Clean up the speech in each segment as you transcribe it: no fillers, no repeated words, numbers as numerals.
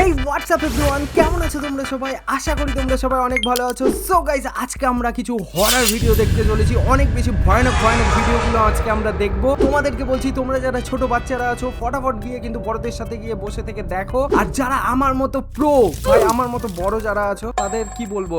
হেই WhatsApp everyone, কেমন আছো তোমরা সবাই? আশা করি তোমরা সবাই অনেক ভালো আছো। সো গাইস, আজকে আমরা কিছু হরর ভিডিও দেখতে চলেছি। অনেক বেশি ভয়ানক ভিডিওগুলো আজকে আমরা দেখবো। তোমাদেরকে বলছি, তোমরা যারা ছোট বাচ্চারা আছো ফটাফট গিয়ে কিন্তু বড়দের সাথে গিয়ে বসে থেকে দেখো। আর যারা আমার মতো প্রো ভাই, আমার মতো বড় যারা আছো, তাদের কি বলবো,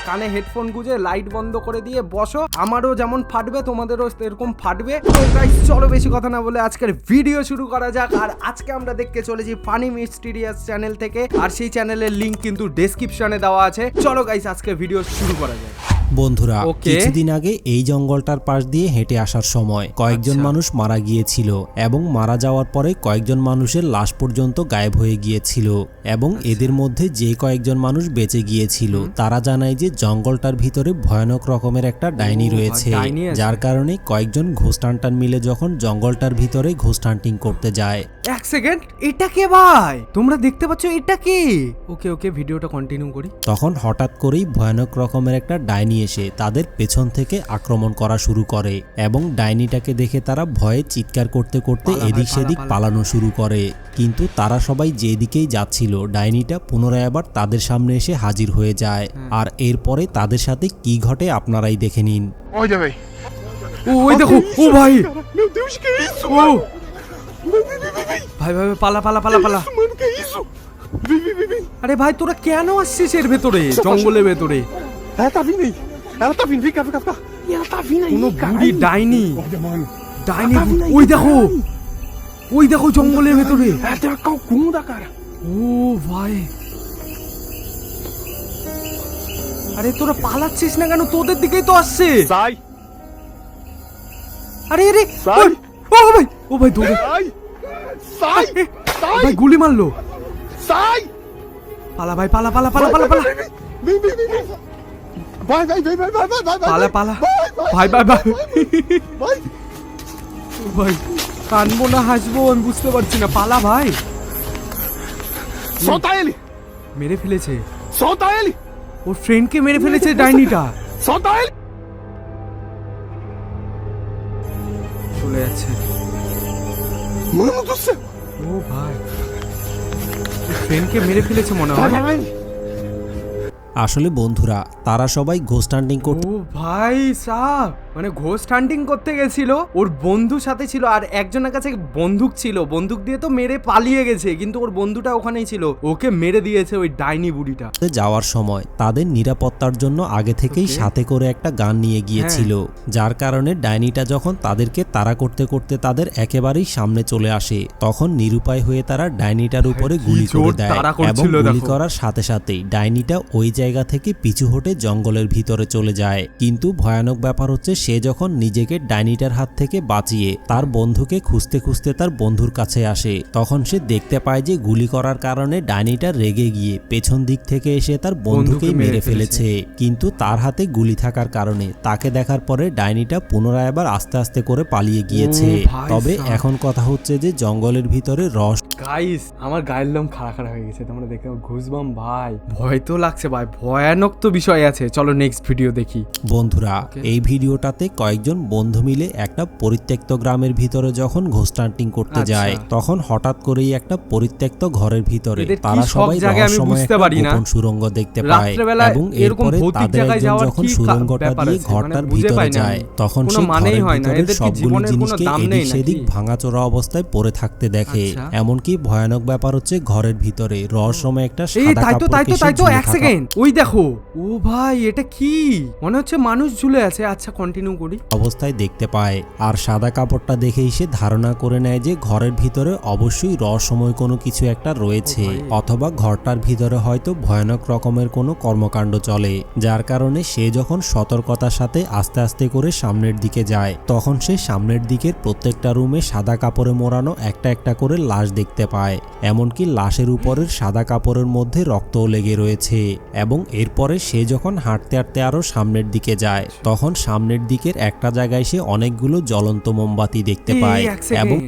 কানে হেডফোন গুঁজে লাইট বন্ধ করে দিয়ে বসো। আমারও যেমন ফাটবে তোমাদেরও এরকম ফাটবে। তো গাইস, চলো বেশি কথা না বলে আজকের ভিডিও শুরু করা যাক। আর আজকে আমরা দেখতে চলেছি ফানি মিস্টিরিয়াস চ্যানেল থেকে, আর সেই চ্যানেলের লিংক কিন্তু ডেসক্রিপশনে দেওয়া আছে। চলো গাইস, আজকে ভিডিও শুরু করা যাক। বন্ধুরা, কিছুদিন আগে এই জঙ্গলটার পাশ দিয়ে হেঁটে আসার সময় কয়েকজন মানুষ মারা গিয়েছিল এবং মারা যাওয়ার পরে কয়েকজন মানুষের লাশ পর্যন্ত গায়েব হয়ে গিয়েছিল। এবং এদের মধ্যে যে কয়েকজন মানুষ বেঁচে গিয়েছিল তারা জানায় যে জঙ্গলটার ভিতরে ভয়ানক রকমের একটা ডাইনি রয়েছে, যার কারণে কয়েকজন ঘোস্ট হান্টার মিলে যখন জঙ্গলটার ভিতরে ঘোস্ট হান্টিং করতে যায়। এক সেকেন্ড, এটা কে ভাই? তোমরা দেখতে পাচ্ছ এটা কে? ওকে ভিডিওটা কন্টিনিউ করি। তখন হঠাৎ করেই ভয়ানক রকমের একটা ডাইনি এসে তাদের পেছন থেকে আক্রমণ করা শুরু করে এবং ডাইনিটাকে দেখে তারা ভয়ে চিৎকার করতে করতে এদিক সেদিক পালানো শুরু করে। কিন্তু তারা সবাই যেদিকেই যাচ্ছিল, ডাইনিটা পুনরায় আবার তাদের সামনে এসে হাজির হয়ে যায়। আর এরপরে তাদের সাথে কি ঘটে আপনারাই দেখে নিন। ওই দেখো, ও ভাই, ভাই পালা। আরে ভাই, তোরা কেন আসছিস এর ভেতরে, জঙ্গলের ভেতরে? কোনো বুড়ি ডাইনি, ওই দেখো জঙ্গলের ভেতরে। ও ভাই, আরে তোরা পালাচ্ছিস না কেন? তোদের দিকেই তো আসছে। আরে ও ভাই দৌড়ে, ভাই গুলি মারলো। পালা ভাই, পালা। ভাই কানবো না হাসবো আমি বুঝতে পারছি না। পালা ভাই। মেরে ফেলেছে ওর ফ্রেন্ডকে, মেরে ফেলেছে ডাইনিটা। চলে যাচ্ছে। ও ভাই, ফ্রেন্ডকে মেরে ফেলেছে মনে হয়। আসলে বন্ধুরা, তারা সবাই ঘোস্ট হান্টিং করতে, ও ভাই সাব, মানে ঘোস্ট হান্টিং করতে গেছিল, ওর বন্ধু সাথে ছিল, আর একজনের কাছে বন্দুক ছিল, বন্দুক দিয়ে তো মেরে পালিয়ে গেছে, কিন্তু ওর বন্ধুটা ওখানেই ছিল, ওকে মেরে দিয়েছে ওই ডাইনি বুড়িটা। যাওয়ার সময় তাদের নিরাপত্তার জন্য আগে থেকেই সাথে করে একটা গান নিয়ে গিয়েছিল, যার কারণে ডাইনিটা যখন তাদেরকে তাড়া করতে করতে তাদের একেবারেই সামনে চলে আসে, তখন নিরুপায় হয়ে তারা ডাইনিটার উপরে গুলি করে দেয় এবং গুলি করার সাথে সাথেই ডাইনিটা ওই জায়গা থেকে পিছু হটে জঙ্গলের ভিতরে চলে যায়। কিন্তু ভয়ানক ব্যাপার হচ্ছে, সে যখন নিজেকে ডাইনিটার হাত থেকে বাঁচিয়ে তার বন্ধুকে খুঁজতে খুঁজতে তার বন্ধুর কাছে আসে, তখন সে দেখতে পায় যে গুলি করার কারণে ডাইনিটা রেগে গিয়ে পেছন দিক থেকে এসে তার বন্ধুকেই মেরে ফেলেছে। কিন্তু তার হাতে গুলি থাকার কারণে তাকে দেখার পরে ডাইনিটা পুনরায় আবার আস্তে আস্তে করে পালিয়ে গিয়েছে। তবে এখন কথা হচ্ছে যে জঙ্গলের ভিতরে রস। গাইস, আমার গায়ের লোম খাড়া হয়ে গেছে, তোমরা দেখে ঘুষবাম ভাই, ভয় তো লাগছে ভাই, ভয়ানক তো বিষয় আছে। চলো নেক্সট ভিডিও দেখি। বন্ধুরা, এই ভিডিওটাতে কয়েকজন বন্ধু মিলে একটা পরিত্যক্ত গ্রামের ভিতরে যখন ঘোস্ট হান্টিং করতে যায়, তখন হঠাৎ করেই একটা পরিত্যক্ত ঘরের ভিতরে তারা সবাই রহস্যময় একটা গোপন সুড়ঙ্গ দেখতে পায় এবং এরপরে তাদের একজন যখন সুড়ঙ্গটা দিয়ে ঘরটার ভিতরে যায়, তখন সে ঘরের ভিতরে সবগুলো জিনিসকে এদিক সেদিক ভাঙাচোরা অবস্থায় পড়ে থাকতে দেখে। এমনকি ভয়ানক ব্যাপার হচ্ছে, ঘরের ভিতরে রহস্যময় একটা সাদা কাপড়। এক সেকেন্ড, ওই দেখো, ও ভাই এটা কি? মনে হচ্ছে মানুষ ঝুলে আছে। আচ্ছা কন্টিনিউ করি। অবস্থায় দেখতে পায়, আর সাদা কাপড়টা দেখেই সে ধারণা করে নেয় যে ঘরের ভিতরে অবশ্যই রহস্যময় কোনো কিছু একটা রয়েছে, অথবা ঘরটার ভিতরে হয়তো ভয়ানক রকমের কোনো কর্মকাণ্ড চলে, যার কারণে সে যখন সতর্কতার সাথে আস্তে আস্তে করে সামনের দিকে যায়, তখন সে সামনের দিকের প্রত্যেকটা রুমে সাদা কাপড়ে মোড়ানো একটা একটা করে লাশ দেখতে পায়। এমনকি লাশের উপরের সাদা কাপড়ের মধ্যে রক্তও লেগে রয়েছে। এবং এরপরে সে যখন হাঁটতে হাঁটতে আরো সামনের দিকে যায়, তখন সামনের দিকের একটা জায়গায় সে অনেকগুলো জ্বলন্ত মোমবাতি দেখতে পায় এবং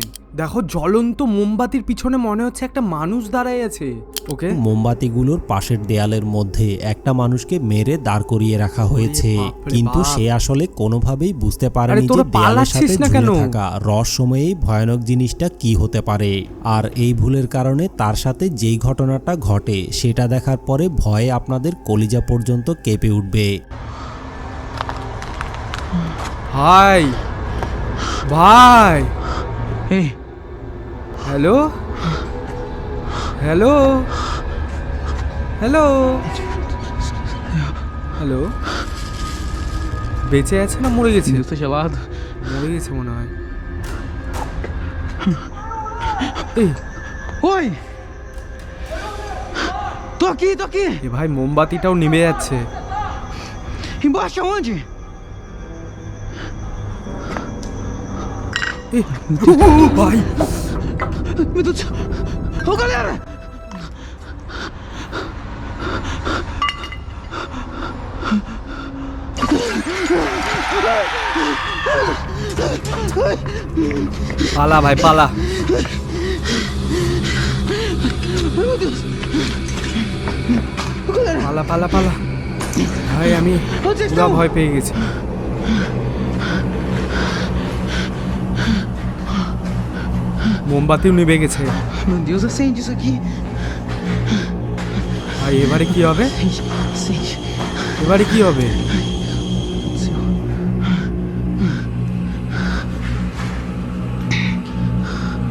দেখো জ্বলন্ত মোমবাতির পিছনে মনে হচ্ছে একটা মানুষ দাঁড়ায় আছে। ওকে, মোমবাতিগুলোর পাশের দেয়ালের মধ্যে একটা মানুষকে মেরে দাঁড় করিয়ে রাখা হয়েছে, বাপরে কিন্তু বাপ। সে আসলে কোনোভাবেই বুঝতে পারেনি আরে যে তোরা দেয়ালের সাথে পালাচ্ছিস না ঝুলে কেন? থাকা রহস্যময়ী ভয়ানক জিনিসটা কি হতে পারে। আর এই ভুলের কারণে তার সাথে যেই ঘটনাটা ঘটে সেটা দেখার পরে ভয়ে আপনাদের কলিজা পর্যন্ত কেঁপে উঠবে। ভাই ভাই, Hey, hello hello hello hello, বেঁচে আছে না মরে গেছে? Deus tá gelado. মরে গেছে মনে হয়। এই Oi! Tô aqui! এ ভাই, মোমবাতিটাও নিভে যাচ্ছে। Embaixo aonde? এ, ভাই Meu Deus do céu! Ô galera! পালা ভাই পালা। Meu Deus! Ô galera! পালা পালা পালা ভাই, আমি Onde vocês পুরো estão? ভয় পেয়ে গেছি। মোমবাতিও নিভে গেছে Meu Deus, acende isso aqui! ভাই। এবারে কি হবে? Acende! এবারে কি হবে? Meu Deus do céu!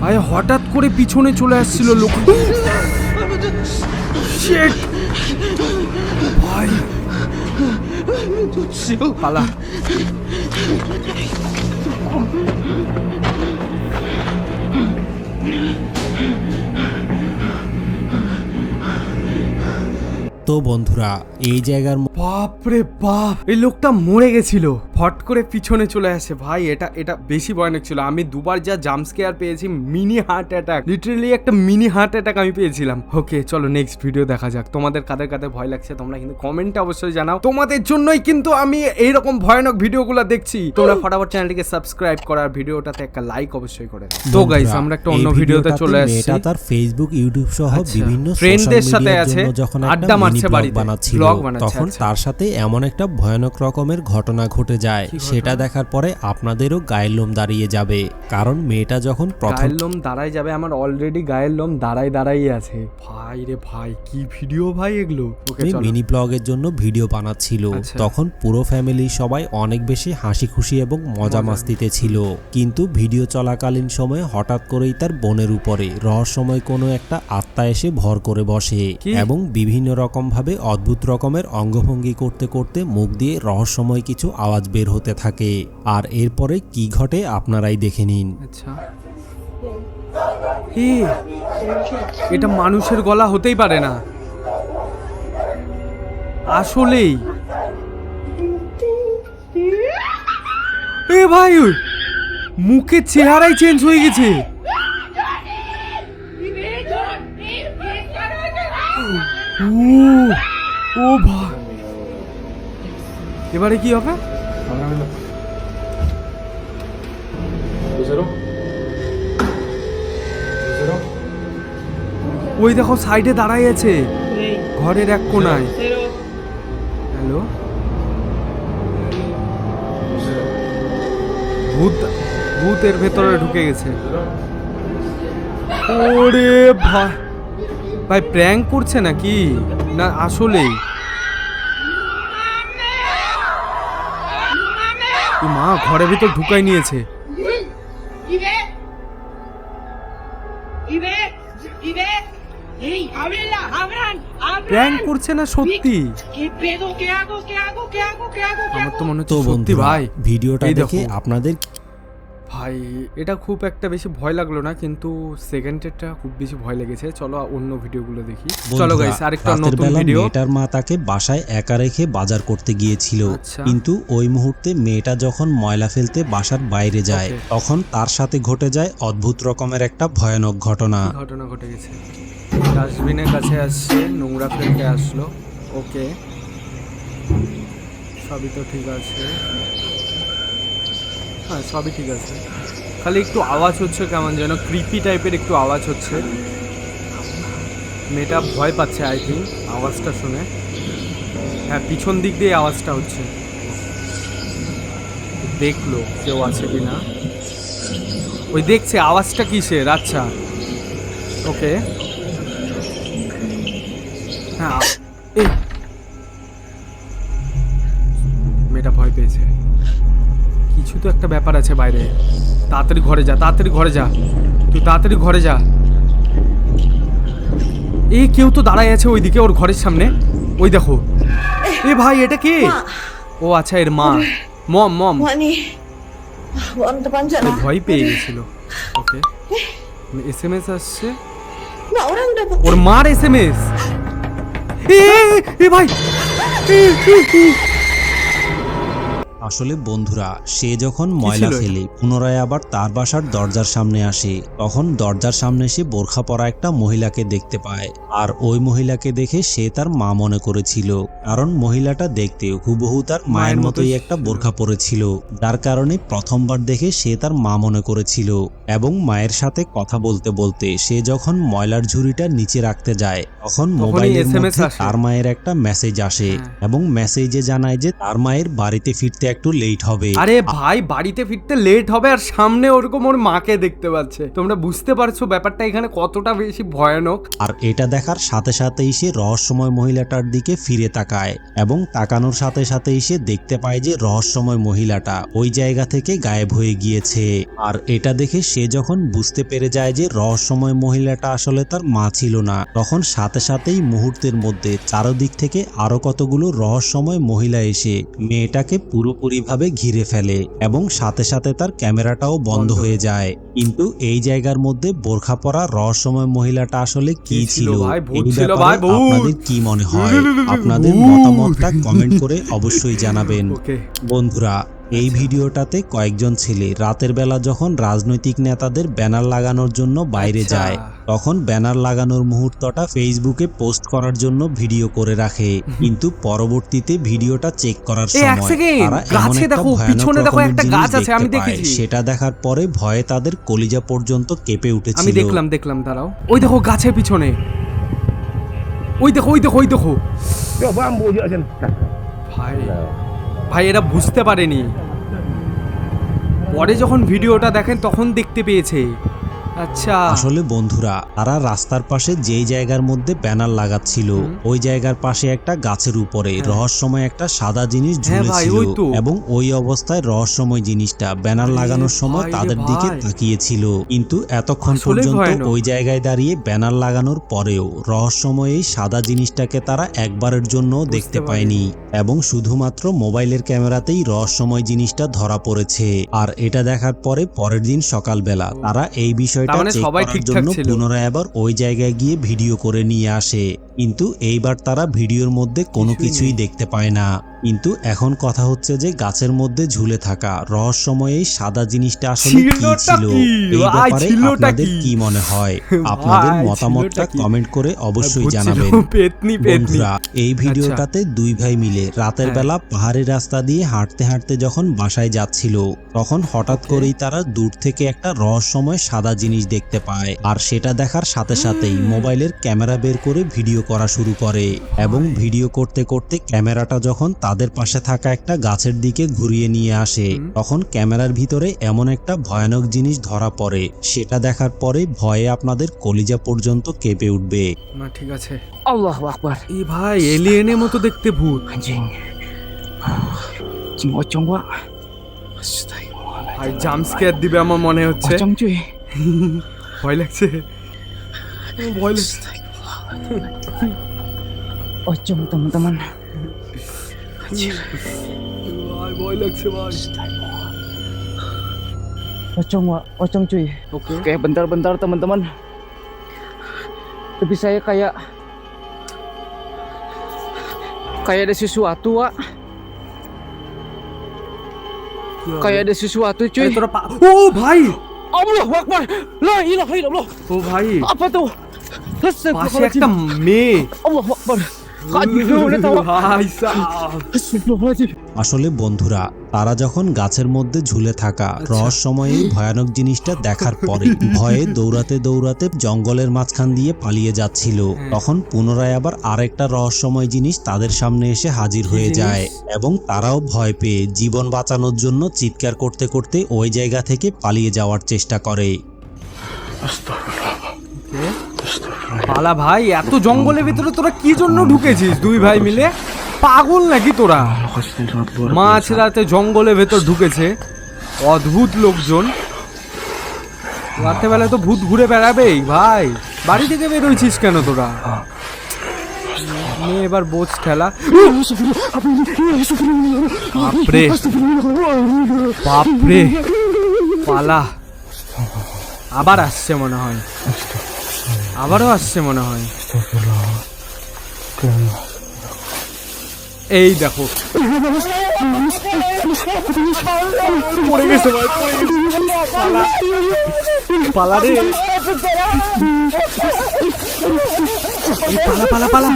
ভাই হঠাৎ করে পিছনে চলে আসছিল লোক। Ai meu Deus! Shit! ভাই Meu Deus do céu! পালা। তো বন্ধুরা, এই জায়গার বাপরে বাপ, এই লোকটা মরে গেছিল, ফট করে পিছনে চলে আসে। ভাই এটা এটা বেশি ভয়ানক ছিল। আমি দুবার যা জাম্প স্কেয়ার পেয়েছি, মিনি হার্ট অ্যাটাক, লিটারালি একটা মিনি হার্ট অ্যাটাক আমি পেয়েছিলাম। ওকে চলো নেক্সট ভিডিও দেখা যাক। তোমাদের কাদের কাদের ভয় লাগছে তোমরা কিন্তু কমেন্টে অবশ্যই জানাও। তোমাদের জন্যই কিন্তু আমি এইরকম ভয়ানক ভিডিওগুলো দেখছি। তোমরা ফটাফট চ্যানেলটিকে সাবস্ক্রাইব করার, ভিডিওটাতে একটা লাইক অবশ্যই করে দাও। তো গাইস, আমরা একটা অন্য ভিডিওতে চলে আসছি। মেয়েটা তার ফেসবুক, ইউটিউব সহ বিভিন্ন ফ্রেন্ডদের সোশ্যাল সাথে মিডিয়ার আছে, জন্য যখন আড্ডা একটা মারছে মিনি ব্লগ বাড়িতে, বানাচ্ছিল, ব্লগ বানাচ্ছে। তখন আচ্ছা। তার সাথে এমন একটা ভয়ানক রকমের ঘটনা ঘটে যায়, সেটা দেখার পরে আপনাদেরও গায়ের লোম দাঁড়িয়ে যাবে। কারণ মেয়েটা যখন প্রথম গায়ের লোম দাঁড়ায় যাবে, আমার অলরেডি গায়ের লোম দাঁড়াই আছে। ভাই রে ভাই, কি ভিডিও ভাই এগুলো। ওকে চলো। মিনি ব্লগের জন্য ভিডিও বানাচ্ছিল, আচ্ছা। তখন পুরো ফ্যামিলি সবাই অনেক বেশি হাসি খুশি এবং মজা মাস্তিতে ছিল। কিন্তু ভিডিও চলাকালীন সময়ে হঠাৎ করেই তার বোনের উপরে রহস্যময় কোনো একটা আত্মা এসে ভর করে বসে কি? এবং বিভিন্ন রকম ভাবে অদ্ভুত রকমের অঙ্গভঙ্গি করতে করতে মুখ দিয়ে রহস্যময় কিছু আওয়াজ বের হতে থাকে। আর এরপরে কি ঘটে আপনারাই দেখে নিন। আচ্ছা, এটা মানুষের গলা হতেই পারে না আসলেই। এ ভাই, মুখের চেহারাই চেঞ্জ হয়ে গেছে। ও ভাই, এবারে কি হবে? ওই দেখো সাইডে দাঁড়াই আছে ঘরের এক কোনায়। হ্যালো, ভূতের ভেতরে ঢুকে গেছে। ওরে ভাই, ভাই প্র্যাঙ্ক করছে নাকি না আসলেই? মা ঘরের ভিতর ঢুকাই নিয়েছে। প্র্যাঙ্ক করছে না সত্যি? আমার তো মনে হচ্ছে তো সত্যি বন্ধুরা, ভাই। ভিডিওটা এই দেখো। দেখে আপনাদের ভাই এটা খুব একটা বেশি ভয় লাগলো না, কিন্তু সেকেন্ডেরটা খুব বেশি ভয় লেগেছে। চলো অন্য ভিডিওগুলো দেখি। চলো গাইস, আরেকটা রাতের নতুন বেলা ভিডিও। মেয়েটার মা তাকে বাসায় একা রেখে বাজার করতে গিয়েছিল, আচ্ছা। কিন্তু ওই মুহূর্তে মেয়েটা যখন ময়লা ফেলতে বাসার বাইরে যায়, Okay. তখন তার সাথে ঘটে যায় অদ্ভুত রকমের একটা ভয়ানক ঘটনা। ঘটনা ঘটে গেছে। ডাস্টবিনের কাছে আসছে, নোংরা ফেলতে আসলো। ওকে, সবই তো ঠিক আছে। হ্যাঁ সবই ঠিক আছে। খালি একটু আওয়াজ হচ্ছে, কেমন যেন ক্রিপি টাইপের একটু আওয়াজ হচ্ছে। মেয়েটা ভয় পাচ্ছে আই থিঙ্ক আওয়াজটা শুনে। হ্যাঁ, পিছন দিক দিয়ে আওয়াজটা হচ্ছে। দেখলো কেউ আছে কি না, ওই দেখছে আওয়াজটা কিসের। আচ্ছা ওকে, হ্যাঁ এই মেয়েটা ভয় পেয়েছে, কিছু তো একটা ব্যাপার আছে বাইরে। তাড়াতাড়ি ঘরে যা, তাড়াতাড়ি ঘরে যা, তুই তাড়াতাড়ি ঘরে যা। এই কেউ তো দাঁড়ায় আছে ওইদিকে ওর ঘরের সামনে, ওই দেখো। এ ভাই এটা কে? ও আচ্ছা এর মা, মম মম। Wani, wala depan ও sana. ভয় পেয়ে গেছিল। ওকে, এসএমএস আসছে, Nggak orang dapat. ওর মার এসএমএস। এ ভাই আসলে বন্ধুরা, সে যখন ময়লা ছিল এটা? ফেলে পুনরায় আবার তার বাসার দরজার সামনে আসে, তখন দরজার সামনে সে বোরখা পরা একটা মহিলাকে দেখতে পায়। আর ওই মহিলাকে দেখে সে তার মা মনে করেছিল, কারণ মহিলাটা দেখতে হুবহু তার মায়ের মতোই একটা বোরখা পরেছিল, যার কারণে প্রথমবার দেখে সে তার মা মনে করেছিল। এবং মায়ের সাথে কথা বলতে বলতে সে যখন ময়লার ঝুড়িটা নিচে রাখতে যায়, তখন মোবাইলের SMS মধ্যে আসে। তার মায়ের একটা মেসেজ আসে এবং মেসেজে জানায় যে তার মায়ের বাড়িতে ফিরতে একটু লেট হবে। আরে ভাই, বাড়িতে ফিরতে লেট হবে আর সামনে ওরকম ওর মাকে দেখতে পাচ্ছে। তোমরা বুঝতে পারছো ব্যাপারটা এখানে কতটা বেশি ভয়ানক। আর এটা দেখার সাথে সাথেই সে রহস্যময় মহিলাটার দিকে ফিরে তাকায় এবং তাকানোর সাথে সাথেই সে দেখতে পায় যে রহস্যময় মহিলাটা ওই জায়গা থেকে গায়েব হয়ে গিয়েছে। আর এটা দেখে সে যখন বুঝতে পেরে যায় যে রহস্যময় মহিলাটা আসলে তার মা ছিল না, তখন সাথে সাথেই মুহূর্তের মধ্যে চারদিক থেকে আরো কতগুলো রহস্যময় মহিলা এসে মেয়েটাকে পুরোপুরিভাবে ঘিরে ফেলে এবং সাথে সাথে তার ক্যামেরাটাও বন্ধ হয়ে যায়। কিন্তু এই জায়গার মধ্যে বোরখা পরা রহস্যময় মহিলাটা আসলে কি ছিল, ভাই? ভূত এই ছিল ব্যাপারে ভাই, ভূত। আপনাদের কি মনে হয়? আপনাদের ভূত। মতামতটা কমেন্ট করে অবশ্যই জানাবেন। ওকে, বন্ধুরা, এই ভিডিওটাতে কয়েকজন ছেলে রাতের বেলা যখন রাজনৈতিক নেতাদের ব্যানার লাগানোর জন্য বাইরে আচ্ছা। যায়, তখন ব্যানার লাগানোর মুহূর্তটা ফেসবুকে পোস্ট করার জন্য ভিডিও করে রাখে। কিন্তু পরবর্তীতে ভিডিওটা চেক করার এই এক সময় সেকেন্ড, তারা এমন গাছে একটা দেখো, ভয়ানক পিছনে দেখো রকমের একটা জিনিস গাছ আছে, আমি দেখতে পায়। দেখেছি। সেটা দেখার পরে ভয়ে তাদের কলিজা পর্যন্ত কেঁপে আমি উঠেছিল। দেখলাম দাঁড়াও, ওই দেখো গাছের পিছনে, ওই দেখো ওই দেখো ওই দেখো। ভাই ভাই এরা বুঝতে পারেনি, পরে যখন ভিডিওটা দেখেন তখন দেখতে পেয়েছে। আচ্ছা আসলে বন্ধুরা, তারা রাস্তার পাশে যেই জায়গার মধ্যে ব্যানার লাগাচ্ছিল, ওই জায়গার পাশে একটা গাছের উপরে রহস্যময় একটা সাদা জিনিস হ্যাঁ ভাই, ঝুলেছিল ওই তো। এবং ওই অবস্থায় রহস্যময় জিনিসটা ব্যানার লাগানোর সময় ভাই রে তাদের দিকে ভাই। তাকিয়েছিল। কিন্তু এতক্ষণ আসলেই পর্যন্ত ভয়ানক। ওই জায়গায় দাঁড়িয়ে ব্যানার লাগানোর পরেও রহস্যময় এই সাদা জিনিসটাকে তারা একবারের জন্য দেখতে পায়নি এবং শুধুমাত্র মোবাইলের ক্যামেরাতেই রহস্যময় জিনিসটা ধরা পড়েছে। আর এটা দেখার পরে পরের দিন সকালবেলা তারা এই বিষয়টা তার মানে চেক সবাই করার ঠিকঠাক জন্য ছিল। পুনরায় আবার ওই জায়গায় গিয়ে ভিডিও করে নিয়ে আসে। কিন্তু এইবার তারা ভিডিওর মধ্যে কোনো কিছুই দেখতে পায় না। কিন্তু এখন কথা হচ্ছে যে গাছের মধ্যে ঝুলে থাকা রহস্যময় এই সাদা জিনিসটা আসলে কি ছিলটা ছিল, কি? এই ভাই, ব্যাপারে ছিলটা আপনাদের কি? কি মনে হয়? আপনাদের ভাই, মতামতটা ছিলটা কি? কমেন্ট করে অবশ্যই ভূত ছিল, জানাবেন। পেতনি পেতনি। বন্ধুরা, এই ভিডিওটাতে দুই ভাই মিলে রাতের হ্যাঁ। বেলা পাহাড়ি রাস্তা দিয়ে হাঁটতে হাঁটতে যখন বাসায় যাচ্ছিল, তখন হঠাৎ করেই তারা দূর থেকে একটা রহস্যময় সাদা জিনিস দেখতে পায়। আর সেটা দেখার সাথে সাথেই মোবাইলের ক্যামেরা বের করে ভিডিও করা শুরু করে এবং ভিডিও করতে করতে ক্যামেরাটা যখন তাদের পাশে থাকা একটা গাছের দিকে ঘুরিয়ে নিয়ে আসে, তখন ক্যামেরার ভিতরে এমন একটা ভয়ানক জিনিস ধরা পড়ে, সেটা দেখার পরে ভয়ে আপনাদের কলিজা পর্যন্ত কেঁপে উঠবে। না ঠিক আছে। Allahu Akbar. এই ভাই এলিয়েনের মতো দেখতে ভূত। Anjing. Cing pocong, Pak. Astagfirullahaladzim. ভাই জাম্প স্কেয়ার দিবে আমার মনে হচ্ছে। Pocong cuy. ভয় লাগছে, ভয় লাগছে। Pocong teman-teman. ভাই ভয় লাগছে ভাই। Pocong, Pak. Pocong cuy. ওকে, Kayak bentar-bentar teman-teman. Tapi saya kayak ada sesuatu, Pak. Kayak ada sesuatu cuy. তোরা ও ভাই, Allahu Akbar. La ilaha illallah. ও ভাই Apa tuh? পাশে একটা Astagfirullahaladzim. মেয়ে। Allahu Akbar. Kak, boleh tahu? ভাই সাহেব, Astagfirullahaladzim. আসলে বন্ধুরা, তারা যখন গাছের মধ্যে ঝুলে থাকা রহস্যময় এই ভয়ানক জিনিসটা দেখার পরে ভয়ে দৌড়াতে দৌড়াতে জঙ্গলের মাঝখান দিয়ে পালিয়ে যাচ্ছিল, তখন পুনরায় আবার আরেকটা রহস্যময় জিনিস তাদের সামনে এসে হাজির হয়ে যায় এবং তারাও ভয় পেয়ে জীবন বাঁচানোর জন্য চিৎকার করতে করতে ওই জায়গা থেকে পালিয়ে যাওয়ার চেষ্টা করে। পালা ভাই, এত জঙ্গলের ভিতরে তোরা কি জন্য ঢুকেছিস দুই ভাই মিলে? পাগল নাকি তোরা? মাঝ রাতে জঙ্গলের ভেতর ঢুকেছে অদ্ভুত লোকজন। রাতে বেলায় তো ভূত ঘুরে বেড়াবেই ভাই, বাড়ি থেকে বেরোইছিস কেন তোরা? নিয়ে এবার বোঝ ঠেলা। বাপরে বাপরে, পালা আবার আসছে মনে হয়, আবারও আসছে মনে হয়। এই দেখো পড়ে গেছে ভাই, পড়ে গেছে। পালা রে, পালা পালা পালা।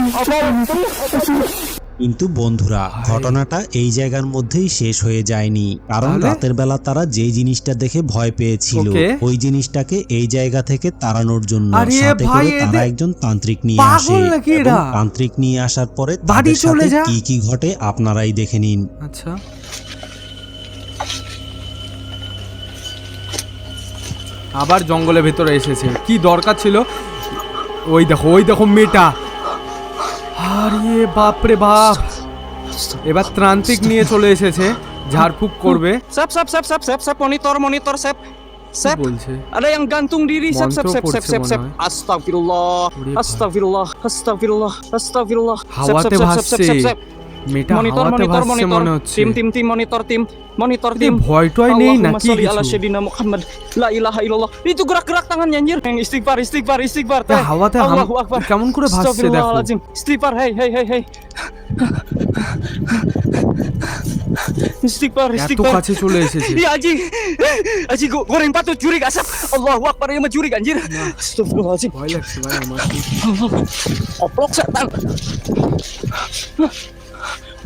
কিন্তু বন্ধুরা, ঘটনাটা এই জায়গার মধ্যেই শেষ হয়ে যায়নি, কারণ রাতের বেলা তারা যে জিনিসটা দেখে ভয় পেয়েছিল ওই জিনিসটাকে এই জায়গা থেকে তাড়ানোর জন্য সাথে করে তারা একজন তান্ত্রিক নিয়ে আসে এবং তান্ত্রিক নিয়ে আসার পরে তাদের সাথে কি কি ঘটে আপনারাই দেখে নিন। আচ্ছা, আবার জঙ্গলের ভেতরে এসেছে, কি দরকার ছিল? ওই দেখো, ওই দেখো মেয়েটা। আরে বাপরে বাপ, এবার তান্ত্রিক নিয়ে চলে এসেছে, ঝাড়ফুঁক করবে। Sep, monitor, Sep. Sep, বলছে ada yang gantung diri, Sep. Astagfirullah, astagfirullah. হাওয়াতে ভাসছে মেয়েটা, হাওয়াতে ভাসছে মনে হচ্ছে। Tim, monitor, ভয় টয় নেই নাকি Allahumma কিছু? ala sayyidina Muhammad, la ilaha illallah. Itu gerak-gerak tangannya anjir. Yang istighfar. হাওয়াতে Allahu Akbar. কেমন করে ভাসছে দেখো। Astagfirullahaladzim. Istighfar, hey. Istighfar. এত কাছে চলে এসেছে। Iya Haji goreng patut curi asap. Allahu Akbar, ya mencuri anjir. Astagfirullahaladzim. ভয় লাগছে ভাই আমার। Oplok setan.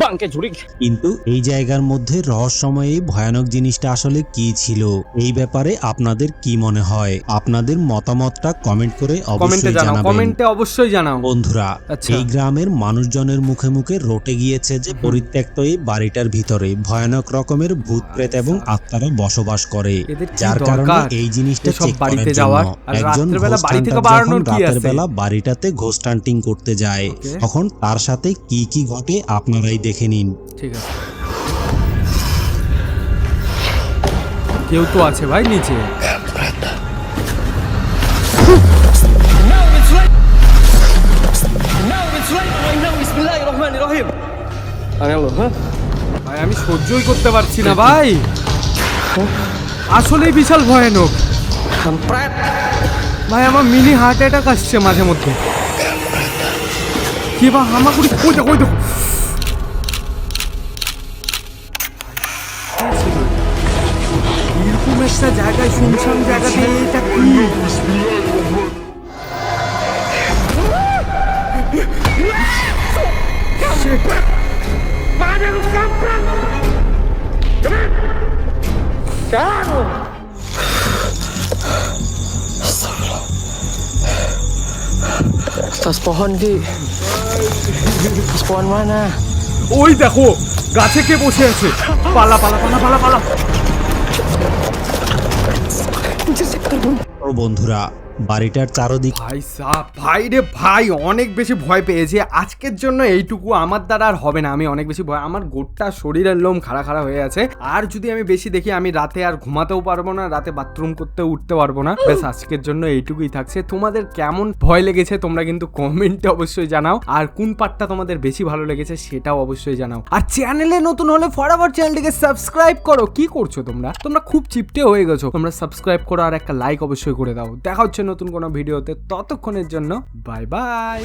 Bangke curi. কিন্তু এই জায়গার মধ্যে রহস্যময় এই ভয়ানক জিনিসটা আসলে কি ছিল, এই ব্যাপারে আপনাদের কি মনে হয়? আপনাদের মতামতটা কমেন্ট করে অবশ্যই জানাবেন। কমেন্টে অবশ্যই জানাও বন্ধুরা। এই গ্রামের মানুষজনের মুখে মুখে রটে গিয়েছে যে পরিত্যক্ত এই বাড়িটার ভিতরে ভয়ানক রকমের ভূত প্রেত এবং আত্মারা বসবাস করে, যার কারণে এই জিনিসটা চেক করার জন্য একজন রাতের বেলা বাড়িটাতে ঘোস্ট হান্টিং করতে যায়, তখন তার সাথে কি কি ঘটে আপনারাই দেখে নিন। ঠিক আছে, কেউ তো আছে ভাই নিচে। Bismillahirrahmanirrahim. ভাই আমি সহ্যই করতে পারছি না ভাই, আসলেই বিশাল ভয়ানক ভাই। আমার মিনি হার্ট অ্যাটাক আসছে মাঝে মধ্যে। কি বা হামাগুড়ি, কই দেখো এরকম একটা জায়গায়, শুনশান জায়গাতে এটা কি? Atas pohon Ki. Atas pohon mana? ওই দেখো গাছে কে বসে আছে। পালা পালা পালা পালা পালা। ও বন্ধুরা, বাড়িটার চারদিক ভাই সাহ, ভাই রে ভাই, অনেক বেশি ভয় পেয়েছি। আজকের জন্য এইটুকু, আমার দ্বারা আর হবে না। আমি অনেক বেশি ভয়, আমার গোটা শরীরের লোম খাড়া খাড়া হয়ে আছে। আর যদি আমি বেশি দেখি, আমি রাতে আর ঘুমাতেও পারবো না, রাতে বাথরুম করতে উঠতে পারবো না। ব্যাস আজকের জন্য এইটুকুই থাকছে। তোমাদের কেমন ভয় লেগেছে তোমরা কিন্তু কমেন্টে অবশ্যই জানাও, আর কোন পার্টটা তোমাদের বেশি ভালো লেগেছে সেটাও অবশ্যই জানাও। আর চ্যানেলে নতুন হলে ফরএভার চ্যানেলটিকে সাবস্ক্রাইব করো। কি করছো তোমরা? তোমরা খুব চিপটে হয়ে গেছো। তোমরা সাবস্ক্রাইব করো আর একটা লাইক অবশ্যই করে দাও। দেখা হচ্ছে নতুন কোনো ভিডিওতে, ততক্ষণের জন্য বাই বাই।